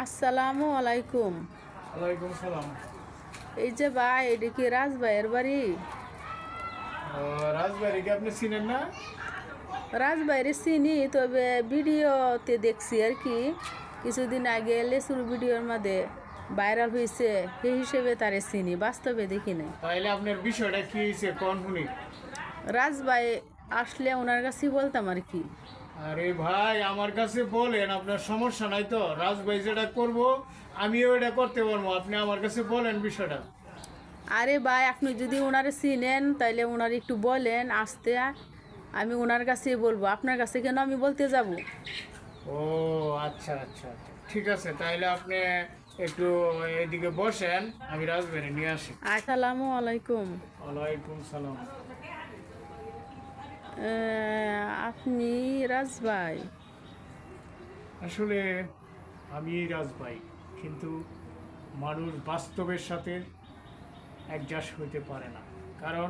আসসালামু আলাইকুম। ওয়ালাইকুম সালাম। এই যে ভাই, এটা কি রাজভাইয়ের বাড়ি? রাজবাড়িকে আপনি চিনেন না? রাজভাইয়ের চিনি, তবে ভিডিওতে দেখছি আর কি। কিছুদিন আগে লেসুর ভিডিওর মধ্যে ভাইরাল হয়েছে, সেই হিসেবে তারে চিনি, বাস্তবে দেখি নাই। তাইলে আপনার বিষয়টা কি হয়েছে কোন শুনি। রাজভাই আসলে ওনার কাছে বলতাম আর কি। আরে ভাই, আমার কাছে বলেন, আপনার সমস্যা নাই তো? রাজভাই যেটা করবো আমিও এটা করতে পারবো, আপনি আমার কাছে বলেন বিষয়টা। আরে ভাই, আপনি যদি ওনারে চিনেন তাইলে ওনার একটু বলেন আসতে। আমি ওনার কাছেই বলবো, আপনার কাছে কেন আমি বলতে যাব? ও আচ্ছা আচ্ছা আচ্ছা, ঠিক আছে, তাইলে আপনি একটু এদিকে বসেন, আমি রাজবাড়ি নিয়ে আসি। আসসালামু আলাইকুম। ওয়ালাইকুম সালাম। আপনি রাজভাই? আসলে আমি রাজভাই, কিন্তু মানুষ বাস্তবের সাথে অ্যাডজাস্ট হইতে পারে না। কারণ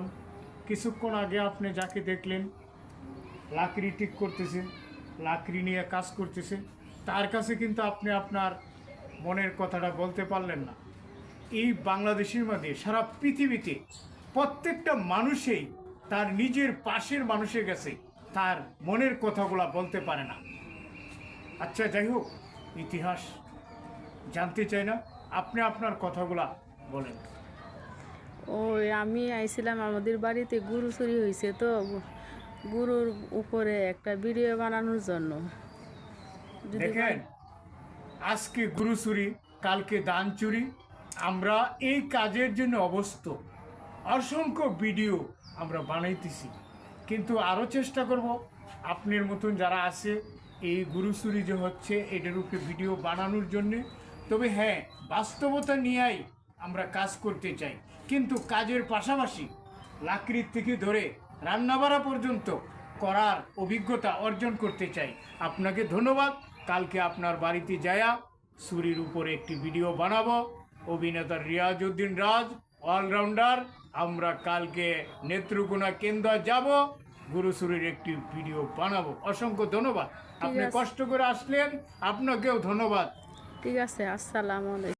কিছুক্ষণ আগে আপনি যাকে দেখলেন লাকড়ি ঠিক করতেছে, লাকড়ি নিয়ে কাজ করতেছে, তার কাছে কিন্তু আপনি আপনার মনের কথাটা বলতে পারলেন না। এই বাংলাদেশের মধ্যে সারা পৃথিবীতে প্রত্যেকটা মানুষই তার নিজের পাশের মানুষের কাছে তার মনের কথাগুলা বলতে পারে না। আচ্ছা, যাই হোক, ইতিহাস জানতে চাই না, আপনি আপনার কথাগুলা বলেন। ওই আমি আইছিলাম, আমাদের বাড়িতে গরু চুরি হয়েছে তো, গরুর উপরে একটা ভিডিও বানানোর জন্য। যদি দেখেন, আজকে গুরু চুরি, কালকে দান চুরি, আমরা এই কাজের জন্য অবস্থ অসংখ্য ভিডিও আমরা বানাইতেছি, কিন্তু আরও চেষ্টা করব আপনার মতন যারা আছে এই গুরু চুরি যে হচ্ছে এটার উপরে ভিডিও বানানোর জন্যে। তবে হ্যাঁ, বাস্তবতা নিয়েই আমরা কাজ করতে চাই, কিন্তু কাজের পাশাপাশি লাকড়ির থেকে ধরে রান্নাবাড়া পর্যন্ত করার অভিজ্ঞতা অর্জন করতে চাই। আপনাকে ধন্যবাদ। কালকে আপনার বাড়িতে যায়া চুরির উপরে একটি ভিডিও বানাবো। অভিনেতা রিয়াজউদ্দিন রাজ, অলরাউন্ডার, আমরা কালকে নেত্রকোনা কেন্দ্র যাব, গুরু চুরির একটি ভিডিও বানাবো। অসংখ্য ধন্যবাদ, আপনি আছে। কষ্ট করে আসলেন, আপনাকেও ধন্যবাদ। ঠিক আছে, আসসালামু আলাইকুম।